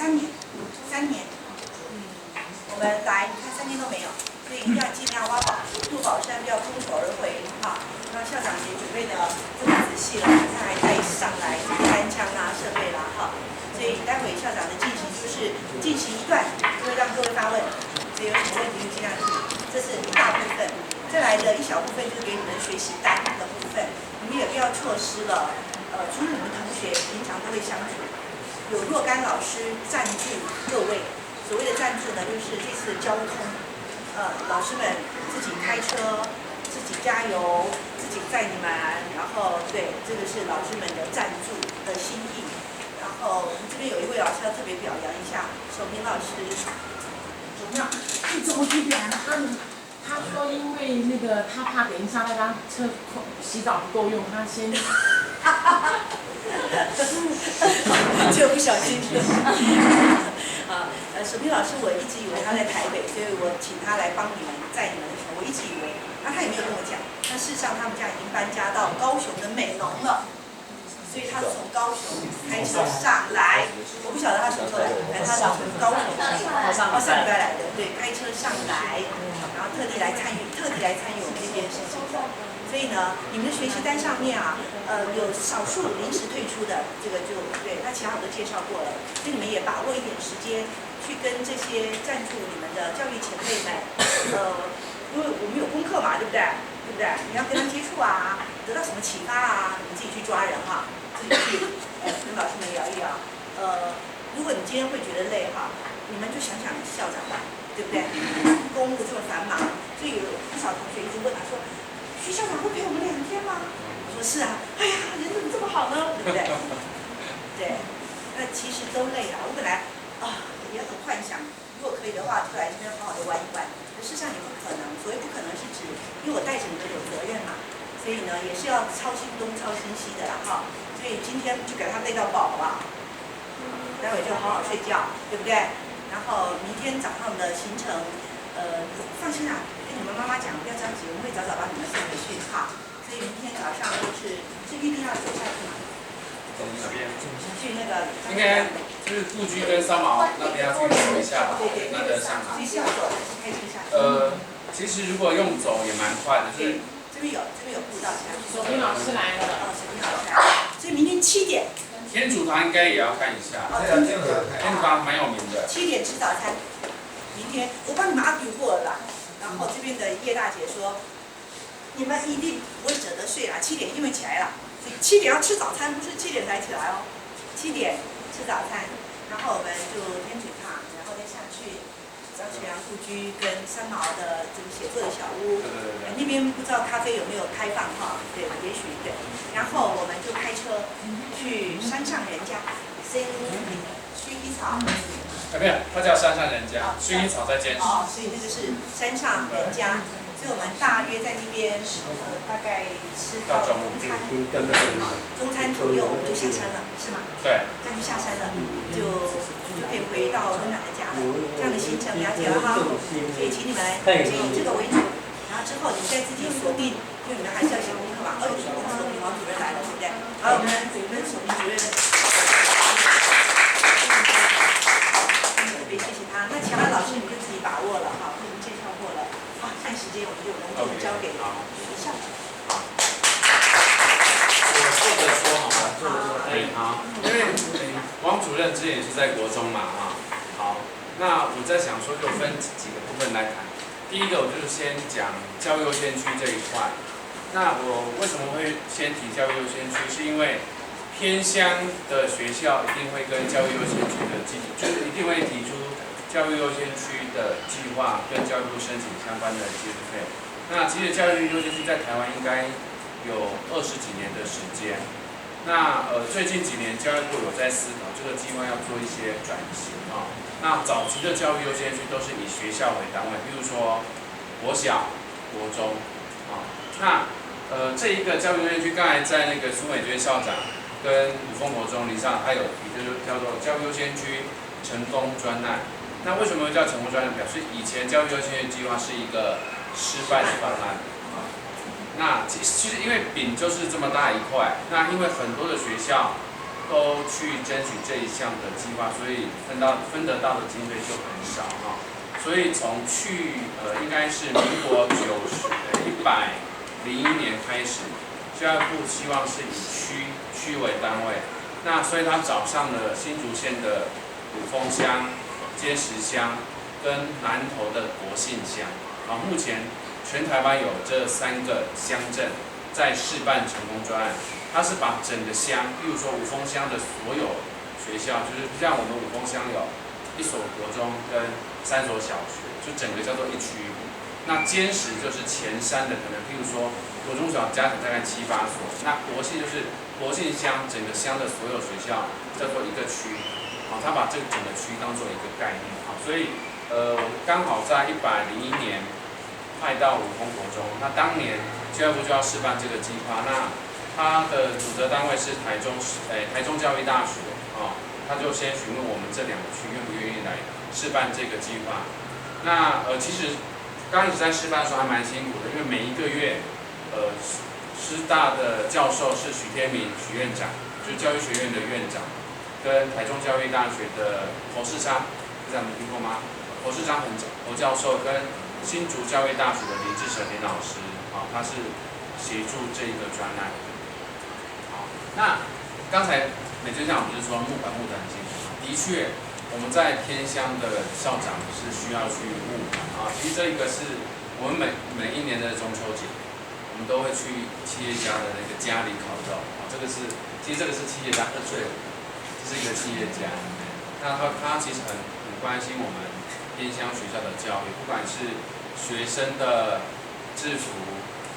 3年，我们来，你看3年都没有，所以一定要尽量挖宝，入宝山，不要空手而回哈。那校长也准备的这么仔细了，他还带上来单枪啦、设备啦哈。所以待会校长的进行就是进行一段，就会让各位发问，所以有什么问题就尽量提。这是一大部分，再来的一小部分就是给你们学习单的部分，你们也不要错失了。除了你们同学平常都会相处，有若干老师赞助各位。所谓的赞助呢，就是这次的交通，老师们自己开车，自己加油，自己载你们，然后对，这个是老师们的赞助的心意。然后我们这边有一位老师要特别表扬一下，守平老师。怎么样？你怎么去表扬他呢？他说因为那个他怕等一下那辆车洗澡不够用，他先。就不小心守平老师，我一直以为他在台北，所以我请他来帮你们载你们的时候，我一直以为，那他也没有跟我讲。那事实上，他们家已经搬家到高雄的美浓了，所以他是从高雄开车上来。我不晓得他什么时候来，他是从高雄上礼拜来的，对，开车上来，然后特地来参与我们这件事情的。所以呢，你们的学习单上面啊，有少数临时退出的，这个就对，那其他我都介绍过了，所以你们也把握一点时间，去跟这些赞助你们的教育前辈们，因为我们有功课嘛，对不对？对不对？你要跟他接触啊，得到什么启发啊，你们自己去抓人哈，自己去跟老师们聊一聊。如果你今天会觉得累哈，你们就想想校长吧，对不对？公务这么繁忙，所以有不少同学一直问他说。徐校长会陪我们2天吗？我说是啊。哎呀，人怎么这么好呢？对不对？对，那其实都累了。我本来也很幻想，如果可以的话，就来这边好好的玩一玩。可事实上也不可能。所谓不可能是指，因为我带着你们有责任嘛，所以呢也是要操心东操心西的啦哈。所以今天就给他累到爆，好不好？待会就好好睡觉，对不对？然后明天早上的行程，放心啊。跟你们妈妈讲，不要着急，我们会早早把你们送回去哈。所以明天早上是预定要走下去吗？走哪边？去那个。应该就是故居跟三毛那边要去走一下吧，那个上海。所以是要走还是开车下去？其实如果用走也蛮快的，就是这边有步道下去。守平老师来了。守平老师来了。所以明天7点。天主堂应该也要看一下。天主堂蛮有名的。7点吃早餐。明天我帮你们argue过了啦。然后这边的叶大姐说，你们一定不会舍得睡啦，7点一定会起来啦。所以7点要吃早餐，不是7点才起来哦。7点吃早餐，然后我们就天水堂，然后再下去张学良故居跟三毛的这个写作的小屋。那边不知道咖啡有没有开放哈？对，也许对。然后我们就开车去山上人家，薰衣草。没有，它叫山上人家，薰衣草在坚持。所以那个是山上人家，所以我们大约在那边，大概吃到中餐左右，我们就下山了，是吗？对。这样就下山了，就可以回到温暖的家了。这样的行程了解了哈，所以请你们先以这个为主，然后之后你再自己锁定，因为你们还是要写功课嘛。有什么锁定王主任来了，对不对？好，我们锁定主任。谢谢他。那其他老师你就自己把握了哈，我们介绍过了。好，看时间我们就隆重的交给校长。我坐着说好吗？可以啊。因为王主任之前也是在国中嘛哈。好，那我在想说就分几个部分来谈。第一个我就先讲教育优先区这一块。那我为什么会先提教育优先区？是因为偏乡的学校一定会跟教育优先区的就是一定会提出教育优先区的计划跟教育部申请相关的经费。那其实教育优先区在台湾应该有20几年的时间。那最近几年教育部有在思考这个计划要做一些转型啊。那早期的教育优先区都是以学校为单位，比如说国小、国中啊。那这一个教育优先区，刚才在那个苏美娟校长跟五峰国中林上，他有提，就是叫做教育优先区成功专案。那为什么叫成功专案？表示以前教育优先区计划是一个失败的方案啊。那其实因为饼就是这么大一块，那因为很多的学校都去争取这一项的计划，所以分得到的经费就很少哈。所以从应该是民国101年开始，教育部希望是以区为单位，那所以他找上了新竹县的五峰乡、碣石乡跟南投的国姓乡。目前全台湾有这3个乡镇在试办成功专案，它是把整个乡，例如说五峰乡的所有学校，就是像我们五峰乡有1所国中跟3所小学，就整个叫做一区。那碣石就是前山的，可能譬如说国中小加起来大概7、8所，那国姓就是国姓乡，整个乡的所有学校叫做一个区。他把这整个区当做一个概念。所以刚好在101年派到五峰国中，那当年教育部就要示办这个计划，那它的主责单位是台中教育大学，他就先询问我们这2个区愿不愿意来示办这个计划。那其实刚开始在示办的时候还蛮辛苦的，因为每一个月师大的教授是许天明许院长，就是教育学院的院长，跟台中教育大学的侯世昌，大家有听过吗？侯世昌侯教授跟新竹教育大学的林志成林老师，他是协助这个专案。那刚才美娟校长不是说募款募得很辛苦？的确，我们在偏乡的校长是需要去募款其实这一个是我们每一年的中秋节，我们都会去企业家的那个家里烤肉其实这个是企业家对，这是一个企业家。那他其实很关心我们偏乡学校的教育，不管是学生的制服，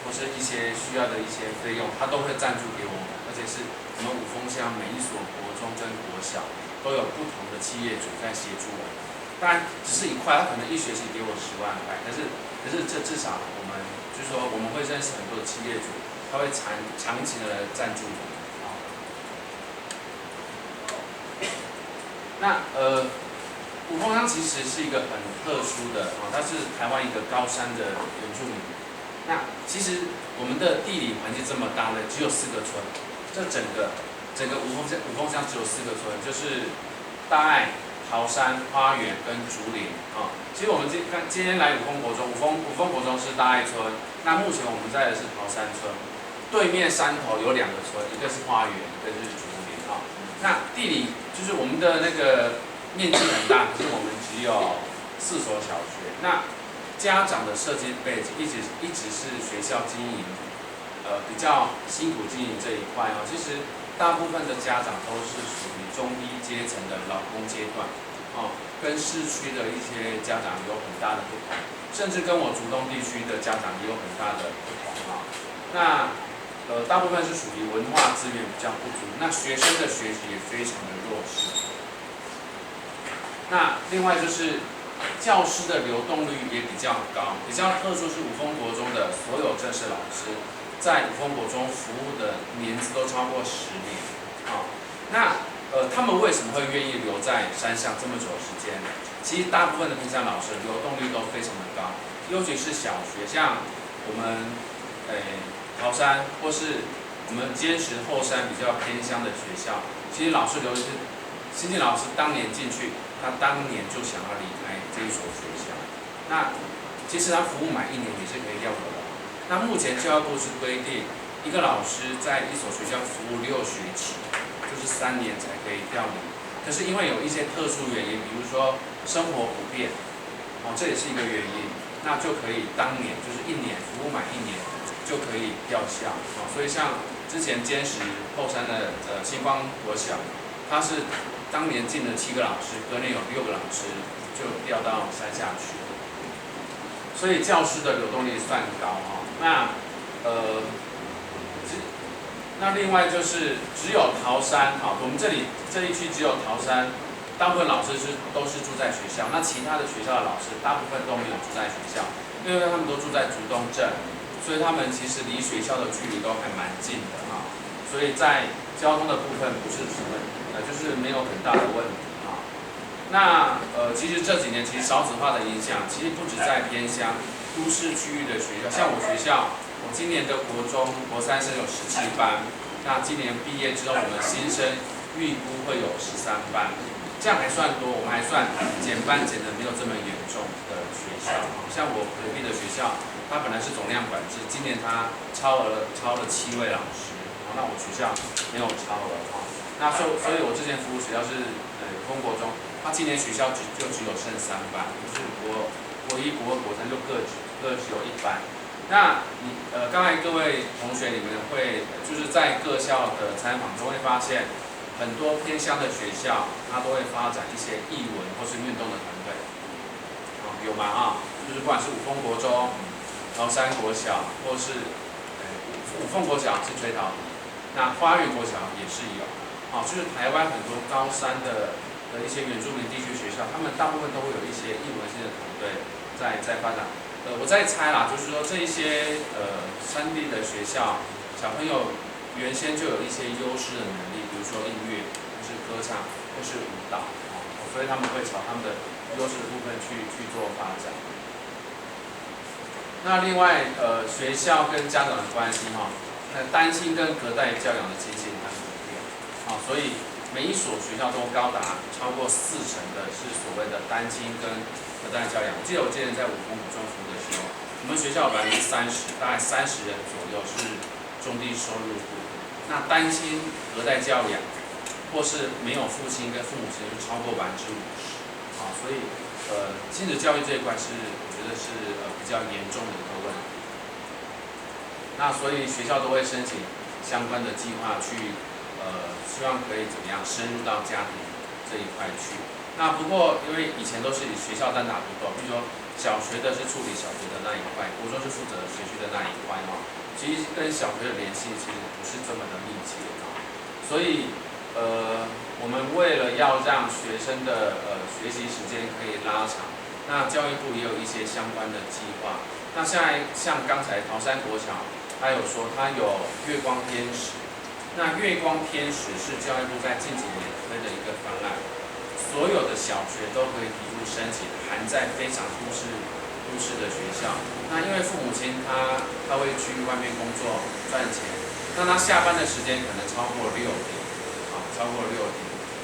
或是一些需要的一些费用，他都会赞助给我们，而且是我们五峰乡每一所国中跟国小都有不同的企业主在协助我们。当然只是1块，他可能1学期给我10万块，可是这至少我们就是说我们会认识很多的企业主，他会长期的赞助我们。那五峰乡其实是一个很特殊的它是台湾一个高山的原住民。那其实我们的地理环境这么大呢，只有4个村，这整个五峰乡只有4个村，就是大爱、桃山、花园跟竹林其实我们今天来五峰国中，五峰国中是大爱村，那目前我们在的是桃山村，对面山头有2个村，一个是花园，一个是竹林那地理就是我们的那个面积很大，可是我们只有4所小学。那家长的社经背景一直是学校经营，比较辛苦经营这一块其实大部分的家长都是属于中低阶层的劳工阶段跟市区的一些家长有很大的不同，甚至跟我竹东地区的家长也有很大的不同那大部分是属于文化资源比较不足，那学生的学习也非常的弱势。那另外就是教师的流动率也比较高，比较特殊是五峰国中的所有正式老师，在五峰国中服务的年资都超过10年那他们为什么会愿意留在山上这么久的时间？其实大部分的偏乡老师流动率都非常的高，尤其是小学，像我们桃山或是我们碣石后山比较偏乡的学校，其实老师留的是新进老师当年进去，他当年就想要离开这一所学校。那其实他服务满1年也是可以调走的。那目前教育部是规定，一个老师在一所学校服务6学期，就是3年才可以调离。可是因为有一些特殊原因，比如说生活不便，这也是一个原因，那就可以当年就是1年服务满1年就可以调校所以像之前碣石后山的星光国小，他是当年进了7个老师，隔年有6个老师就调到山下去，所以教师的流动率算高那另外就是只有桃山我们这一区只有桃山，大部分老师都是住在学校，那其他的学校的老师大部分都没有住在学校，因为他们都住在竹东镇，所以他们其实离学校的距离都还蛮近的所以在交通的部分不是什么就是没有很大的问题那其实这几年其实少子化的影响，其实不止在偏乡，都市区域的学校，像我学校，我今年的国中国3生有17班，那今年毕业之后，我们新生预估会有13班，这样还算多，我们还算减班减的没有这么严重的学校。像我隔壁的学校，它本来是总量管制，今年它超了7位老师，那我学校没有超额哈。那所以我之前服务学校是丰国中，它今年学校只有剩3班，就是国一、国二、国三就各只有1班。那刚才各位同学，你们会就是在各校的参访中会发现，很多偏乡的学校，它都会发展一些艺文或是运动的团队，有吗？就是不管是五峰国中、桃山国小，或是五凤国小是吹陶笛，那花园国小也是有，就是台湾很多高山的一些原住民地区学校，他们大部分都会有一些艺文性的团队在发展。我在猜啦，就是说这一些山地的学校，小朋友原先就有一些优势的能力，比如说音乐，或是歌唱，或是舞蹈，所以他们会朝他们的优势的部分去做发展。那另外学校跟家长的关系单亲跟隔代教养的情形很普遍，所以每一所学校都高达超过40%的是所谓的单亲跟隔代教养。我记得在五峰国中服务的时候，我们学校有30%，大概30人左右是中低收入户。那单亲隔代教养，或是没有父亲跟父母亲，就超过50%。所以亲子教育这一块我觉得是比较严重的一个问题。那所以学校都会申请相关的计划去希望可以怎么样深入到家庭这一块去。那不过因为以前都是以学校单打独斗，比如说小学的是处理小学的那一块，国中是负责学区的那一块其实跟小学的联系其实不是这么的密切所以我们为了要让学生的学习时间可以拉长，那教育部也有一些相关的计划。那像刚才桃山国小，他有说他有月光天使，那月光天使是教育部在近几年推的一个方案，所有的小学都可以提出申请，含在非常都市的学校。那因为父母亲他会去外面工作赚钱，那他下班的时间可能超过6点，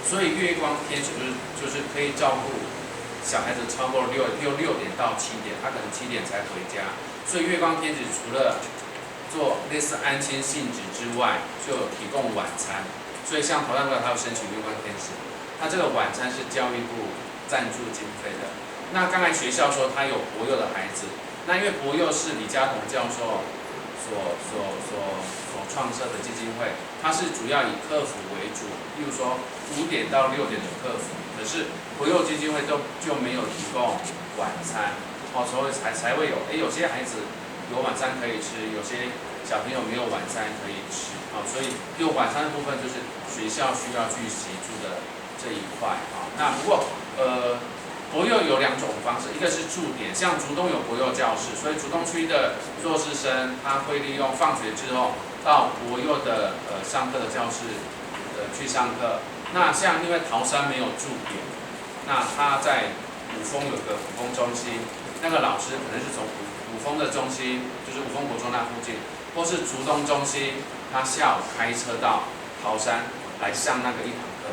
所以月光天使就是可以照顾小孩子超过6点到7点，他可能7点才回家。所以月光天使除了做类似安亲性质之外，就有提供晚餐。所以像桃山国小他有申请月光天使，他这个晚餐是教育部赞助经费的。那刚才学校说他有博幼的孩子，那因为博幼是李嘉彤教授所创设的基金会，它是主要以客服为主，例如说5点到6点的客服，可是博幼基金会就没有提供晚餐，所以才会有些孩子有晚餐可以吃，有些小朋友没有晚餐可以吃，所以有晚餐的部分就是学校需要去协助的这一块那不过博幼有2种方式，一个是驻点，像竹东有博幼教室，所以竹东区的弱势生他会利用放学之后到博幼的上课的教室去上课。那像因为桃山没有驻点，那他在五峰有个五峰中心，那个老师可能是从五峰的中心，就是五峰国中那附近，或是竹东中心，他下午开车到桃山来上那个1堂课，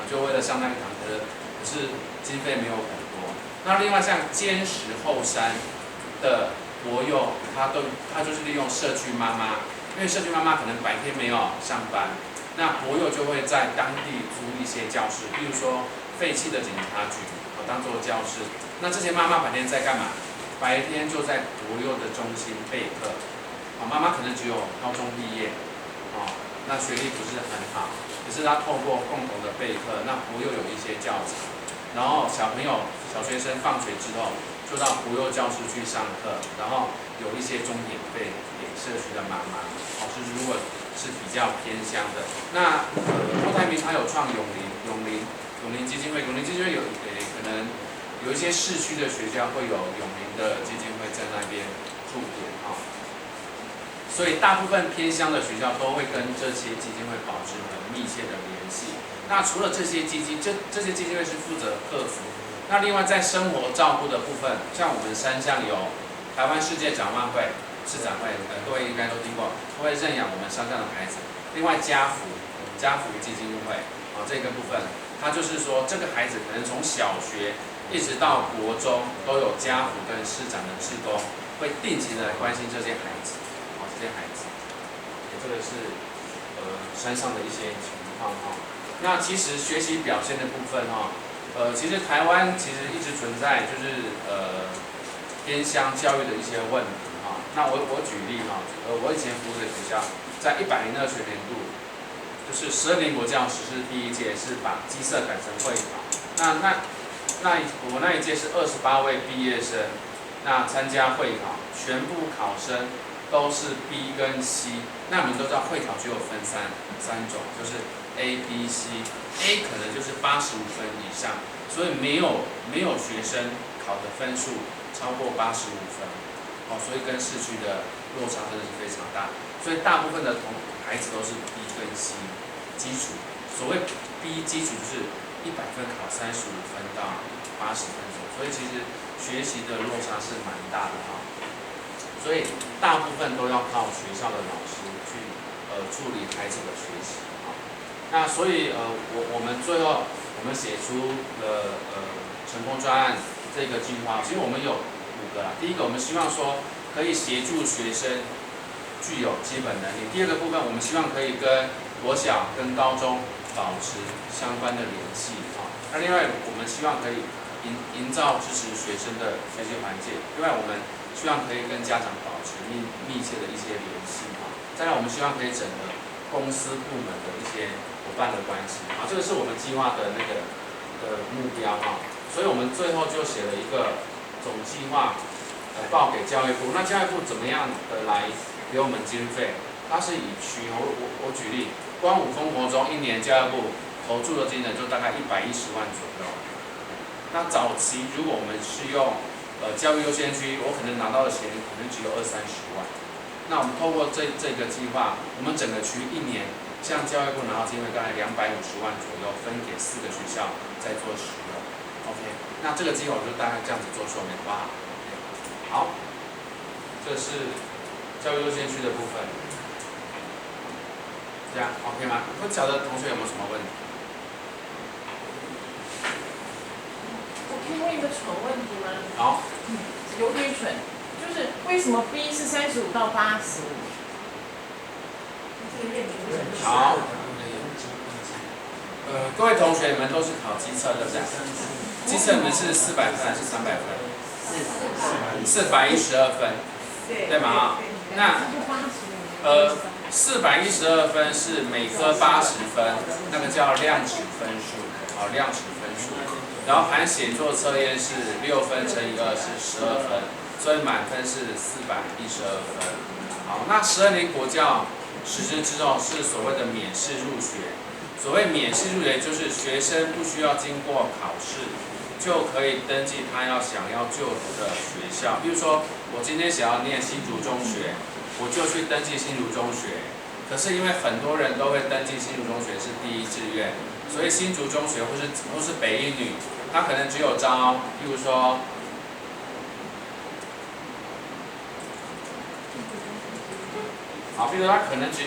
就为了上那1堂课，可是经费没有很多。那另外像坚石后山的博幼，他就是利用社区妈妈，因为社区妈妈可能白天没有上班，那博幼就会在当地租一些教室，比如说废弃的警察局当做教室。那这些妈妈白天在干嘛？白天就在博幼的中心备课。妈妈可能只有高中毕业，那学历不是很好，可是她透过共同的备课，那博幼有一些教材，然后小学生放学之后就到博幼教室去上课，然后有一些钟点费给社区的妈妈，就是如果是比较偏乡的。那郭台铭他有创永林基金会，永林基金会可能有一些市区的学校会有永林的基金会在那边驻点所以大部分偏乡的学校都会跟这些基金会保持很密切的联系。那除了这些基金会是负责客服，那另外在生活照顾的部分，像我们山上有台湾世界展望会、市展会，各位应该都听过，都会认养我们山上的孩子。另外家福家福基金会这个部分，它就是说这个孩子可能从小学一直到国中都有家福跟市长的志工会定期的来关心这些孩子，这些孩子，这个是山上的一些情况那其实学习表现的部分其实台湾其实一直存在就是偏乡教育的一些问题那我举例我以前服务的学校，在102学年度，就是12年国教实施第1届是把基测改成会考，我那一届是28位毕业生，那参加会考，全部考生都是 B 跟 C， 那我们都知道会考只有分三种，就是 A、B、C，A 可能就是85分以上，所以没有学生考的分数超过85分，所以跟市区的落差真的是非常大，所以大部分的孩子都是 B 跟 C 基础，所谓 B 基础就是100分考35分到80分钟，所以其实学习的落差是蛮大的所以大部分都要靠学校的老师去处理孩子的学习那所以我们最后我们写出了成功专案这个计划，其实我们有5个啦。第一个，我们希望说可以协助学生具有基本能力；第二个部分，我们希望可以跟国小跟高中保持相关的联系那另外，我们希望可以营造支持学生的学习环境。另外，我们希望可以跟家长保持密切的一些联系再来，我们希望可以整合公司部门的一些伙伴的关系这个是我们计划的目标所以我们最后就写了一个总计划报给教育部。那教育部怎么样的来给我们经费？它是以区我举例，光5丰国中1年教育部投注的金额就大概110万左右。那早期如果我们是用教育优先区，我可能拿到的钱可能只有20-30万。那我们透过这个计划，我们整个区1年向教育部拿到经费大概250万左右，分给4个学校在做使用。OK， 那这个计划我就大概这样子做说明，好不好？好，这是教育优先区的部分，这样 OK 吗？不晓得同学有没有什么问题？我可以问一个蠢问题吗？好，有点蠢，就是为什么 B 是35到85？好，各位同学们都是考基测对不对？基测你们是400分还是300分？412分，对吗？那412分是每科80分，那个叫量值分数，量值分数。然后含写作测验是6分乘以2是12分，所以满分是412分。好，那12年国教实施之后是所谓的免试入学。所谓免试入学，就是学生不需要经过考试，就可以登记他想要就读的学校。比如说，我今天想要念新竹中学，我就去登记新竹中学。可是因为很多人都会登记新竹中学是第1志愿，所以新竹中学或是北一女，他可能只有招，比如说。好，比如说他可能只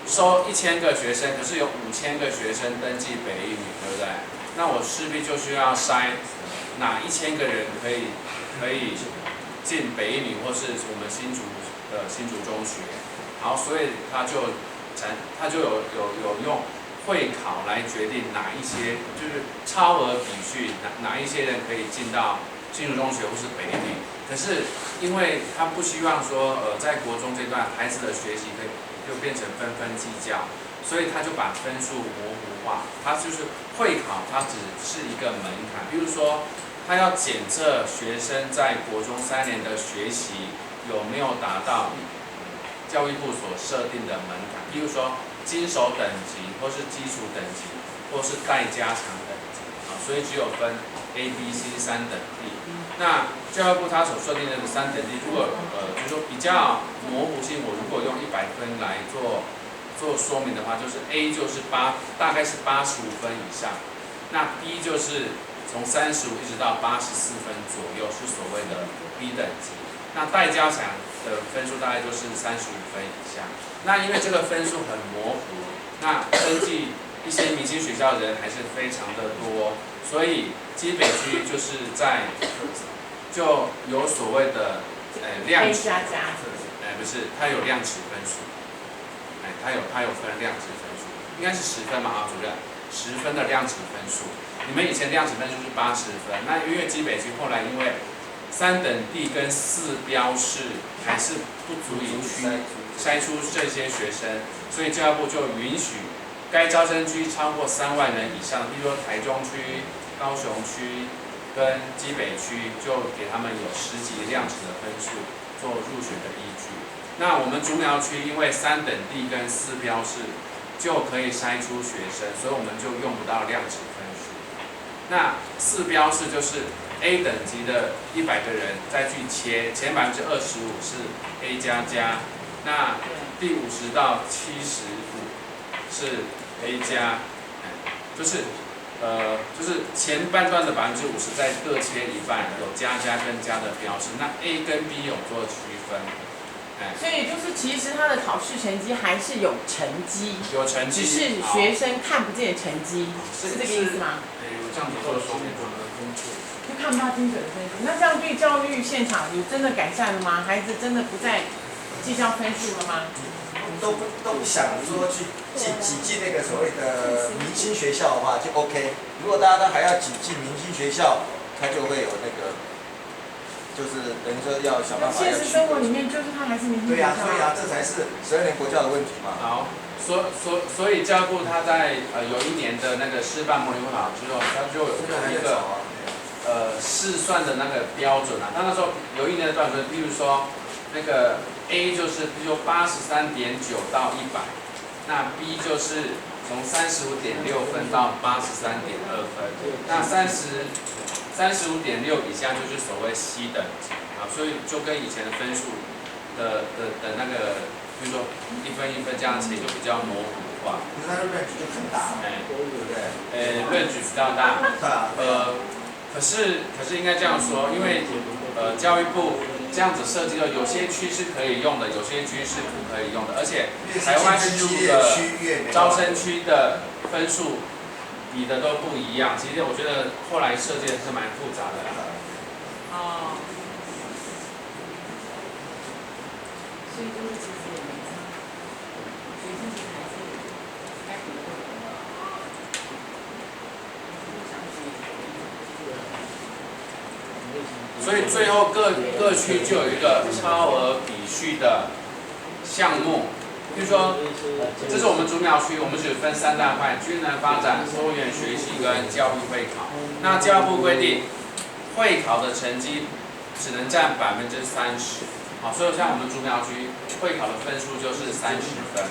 收1000个学生，可是有5000个学生登记北一女，对不对？那我势必就需要筛哪1000个人可以进北一女或是我们新竹的新竹中学。好，所以他就有用会考来决定哪一些就是超额比序哪一些人可以进到新竹中学或是北一女。可是因为他不希望说在国中阶段孩子的学习就变成分计较，所以他就把分数模糊化。他就是会考，它只是一个门槛。比如说，他要检测学生在国中3年的学习有没有达到教育部所设定的门槛。比如说金手等级，或是基础等级，或是待加强等级所以只有分 A、B、C 3等地。那教育部它所设定的3等地，如果就是说比较模糊性，我如果用100分来做说明的话，就是 A 就是大概是85分以上，那 B 就是从35一直到84分左右，是所谓的 B 等级。那待加强的分数大概就是35分以下。那因为这个分数很模糊，那登记一些明星学校的人还是非常的多，所以基北区就是就有所谓的量值，不是，它有量值分数，它有分量值分数，应该是10分嘛啊，主任，10分的量值分数。你们以前量值分数是80分，那因为基北区后来因为3等地跟4标示还是不足以筛出这些学生，所以教育部就允许该招生区超过3万人以上，比如说台中区、高雄区跟基北区，就给他们有10级量值的分数做入学的依据。那我们竹苗区因为3等地跟4标示就可以筛出学生，所以我们就用不到量值分数。那4标示就是 A 等级的100个人再去切，前25%是 A 加加，那第50到75是 A 加，就是前半段的50%再各切一半，有加加跟加的标示，那 A 跟 B 有做区分。所以就是其实他的考试成绩还是有成绩，有成绩，只是学生看不见成绩，是这个意思吗？我这样子做说明就看不到精准的分数。那这样对教育现场有真的改善了吗？孩子真的不再计较分数了吗？都不想说去挤进那个所谓的明星学校的话就 OK。如果大家都还要挤进明星学校，他就会有那个，就是等于说要想办法要去。现实生活里面就是他还是明星学校。对呀，这才是12年国教的问题嘛。好，所以教育部他在有一年的那个示范模拟会考之后，他就有一个试算的那个标准啊。他那时候有一年的标准，比如说那个 A 就是比如说83.9到100，那 B 就是从35.6分到83.2分，那35.6以下就是所谓 C 等级啊，所以就跟以前的分数的那个，比如说一分一分这样切就比较模糊化。可是它的 range 就很大，对不对？range 比较大。可是应该这样说，因为教育部这样子设计了，有些区是可以用的，有些区是不可以用的，而且台湾6个招生区的分数比的都不一样。其实我觉得后来设计的是蛮复杂的啦。哦。所以就是其实也没差，学生其实还是该补的。所以最后各区就有一个超额比序的项目，比如说，这是我们竹苗区，我们只分3大块：均能发展、多元学习跟教育会考。那教育部规定，会考的成绩只能占30%，好，所以像我们竹苗区会考的分数就是30分，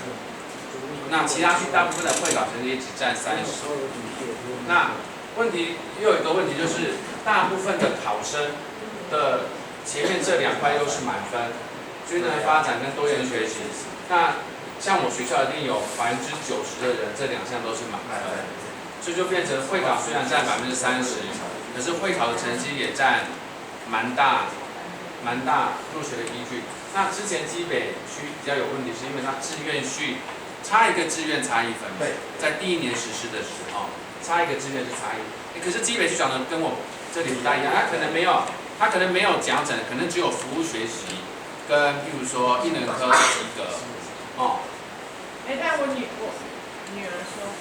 那其他区大部分的会考成绩只占30%。那又有一个问题就是，大部分的考生的前面这2块又是满分，均能发展跟多元学习。那像我学校一定有90%的人，这2项都是满分，所以就变成会考虽然占30%，可是会考的成绩也占蛮大入学的依据。那之前基北区比较有问题，是因为它志愿序差一个志愿差1分，在第1年实施的时候。差一个志愿是差异，可是基北区讲的跟我这里不大一样，他可能没有讲整，可能只有服务学习跟譬如说艺能科的及格，哦。但我女儿说，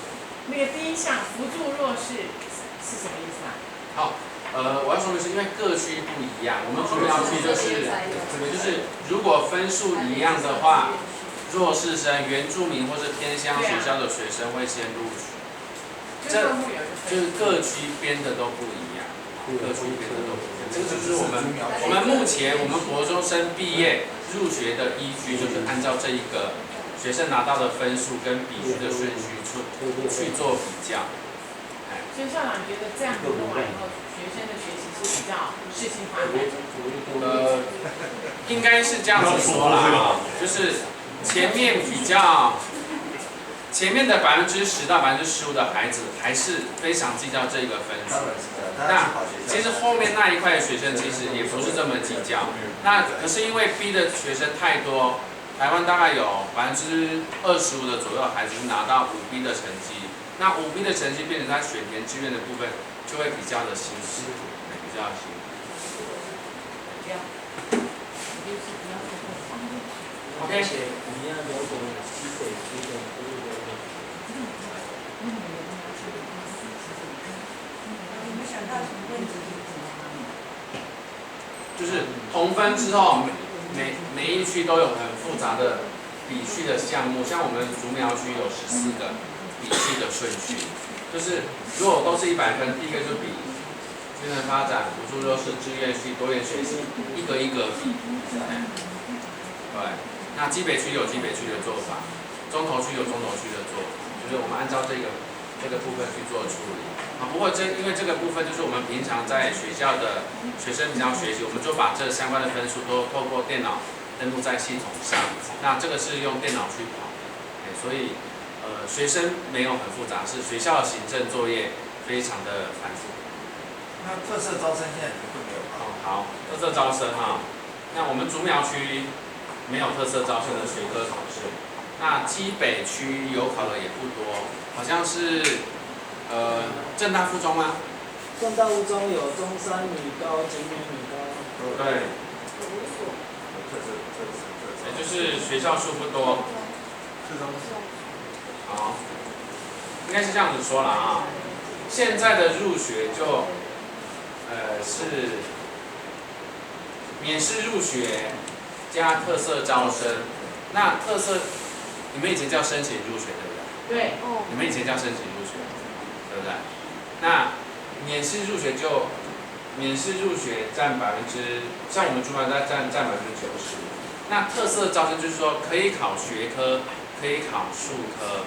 那个第一项扶助弱势是什么意思啊？好，我要说的是，因为各区不一样，我们竹苗区就是如果分数一样的话，弱势生、原住民或是偏乡学校的学生会先录取。就是各区编的都不一样，各区编的都不一样。这个就是我们目前我们国中生毕业入学的依据，就是按照这一个学生拿到的分数跟比序的顺序去做比较。所以校长觉得这样子弄完以后，学生的学习是比较适性发展。应该是这样子说啦，就是前面的10%到15%的孩子还是非常计较这个分数。那其实后面那一块的学生其实也不是这么计较。那可是因为 B 的学生太多，台湾大概有25%的左右孩子是拿到5B 的成绩，那5B 的成绩变成他选填志愿的部分就会比较的辛苦，比较辛苦。OK。而且你要了解西北区的服务流程。有没有想到什么问题？就是同分之后，每一区都有很复杂的比序的项目，像我们竹苗区有14个比序的顺序，就是如果都是100分，第一个就比精神发展、辅助弱势、志愿系、多元学习，一个一个比。对，那基北区有基北区的做法，中投区有中投区的做法，就是我们按照这个部分去做处理。不过因为这个部分就是我们平常在学校的学生平常学习，我们就把这相关的分数都透过电脑登录在系统上。那这个是用电脑去跑的，所以学生没有很复杂，是学校的行政作业非常的繁复。那特色招生现在会没有吗？好，特色招生哈，那我们竹苗区没有特色招生的学科考试，那基北区有考的也不多，好像是。政大附中吗？政大附中有中山女高、景美女高。对。也就是学校数不多。好，应该是这样子说了啊。现在的入学是免试入学加特色招生。那特色，你们以前叫申请入学对不对？对。你们以前叫申请入学。对不对？那免试入学占像我们竹苗占90%。那特色招生就是说可以考学科，可以考术科。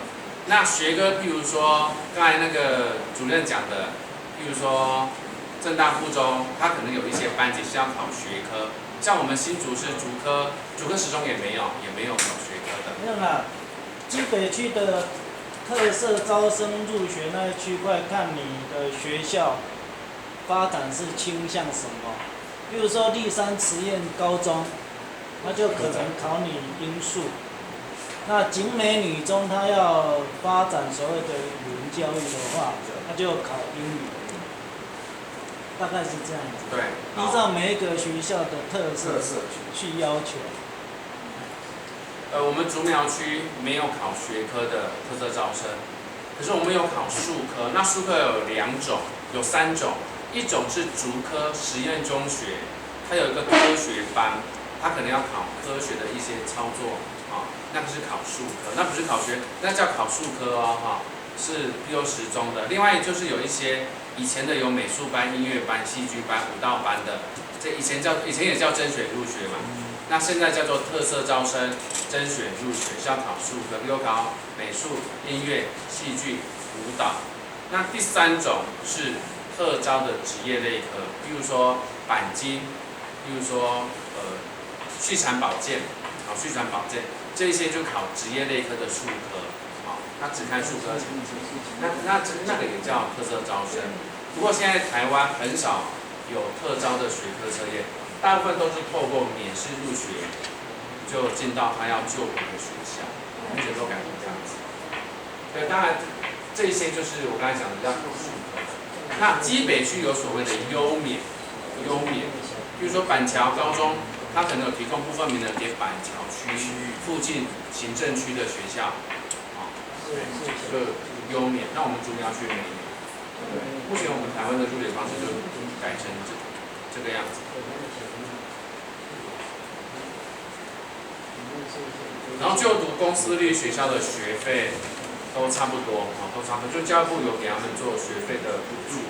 那学科，譬如说刚才那个主任讲的，譬如说政大附中，它可能有一些班级是要考学科，像我们新竹是竹科始终也没有考学科的。没有啦，基北区的。特色招生入学那一区块，看你的学校发展是倾向什么。比如说立山实验高中，那就可能考你英数。那景美女中，它要发展所谓的语文教育的话，那就考英语。大概是这样子。对。依照每一个学校的特色去要求。我们竹苗区没有考学科的特色招生，可是我们有考术科。那术科有3种，一种是竹科实验中学，它有一个科学班，它可能要考科学的一些操作啊，那个是考术科，那不是考学，那叫考术科哦哈，是60中的。另外就是有一些以前的有美术班、音乐班、戏剧班、舞蹈班的，这以前也叫甄选入学嘛。那现在叫做特色招生甄选入学，是要考术科，比如考美术、音乐、戏剧、舞蹈。那第3种是特招的职业类科，比如说钣金，比如说畜产保健，考畜产保健，这一些就考职业类科的术科，好，那只看术科成绩。那个也叫特色招生。不过现在台湾很少有特招的学科测验。大部分都是透过免试入学，就进到他要就读的学校，目前都改成这样子。对，当然这一些就是我刚才讲的叫考术科。那基北区有所谓的优免，比如说板桥高中，它可能有提供部分名额给板桥区附近行政区的学校，就优免。那我们竹苗区没有。目前我们台湾的入学方式就改成这个样子。然后就读公私立学校的学费都差不多，就教育部有给他们做学费的补助，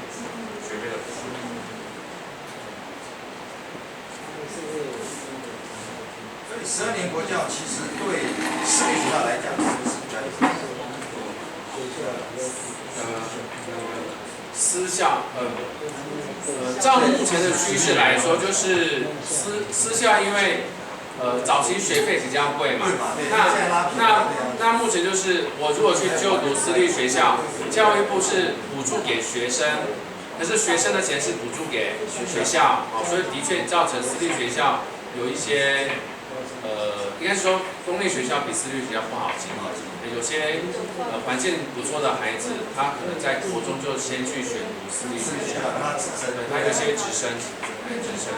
所以12年国教其实对私立学校来讲是不是比较有帮助？私校，照目前的趋势来说，就是私校因为早期学费比较贵嘛，那目前就是我如果去就读私立学校，教育部是补助给学生，可是学生的钱是补助给学校，所以的确造成私立学校有一些应该是说公立学校比私立学校不好进，有些环境不错的孩子，他可能在国中就先去选读私立学校，让他直升，对，他有些直升，直升。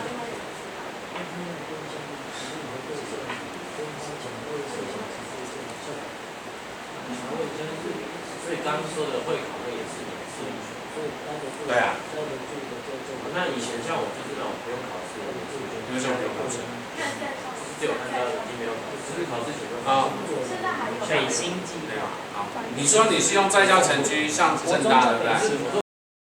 所以刚刚说的会考那也是私立学校。对啊。那以前像我就是那种不用考试的，因为这种不用考试。只有看到已经没有考试，只是考试前啊。北京计划。好，你说你是用在校成绩上政大对不对？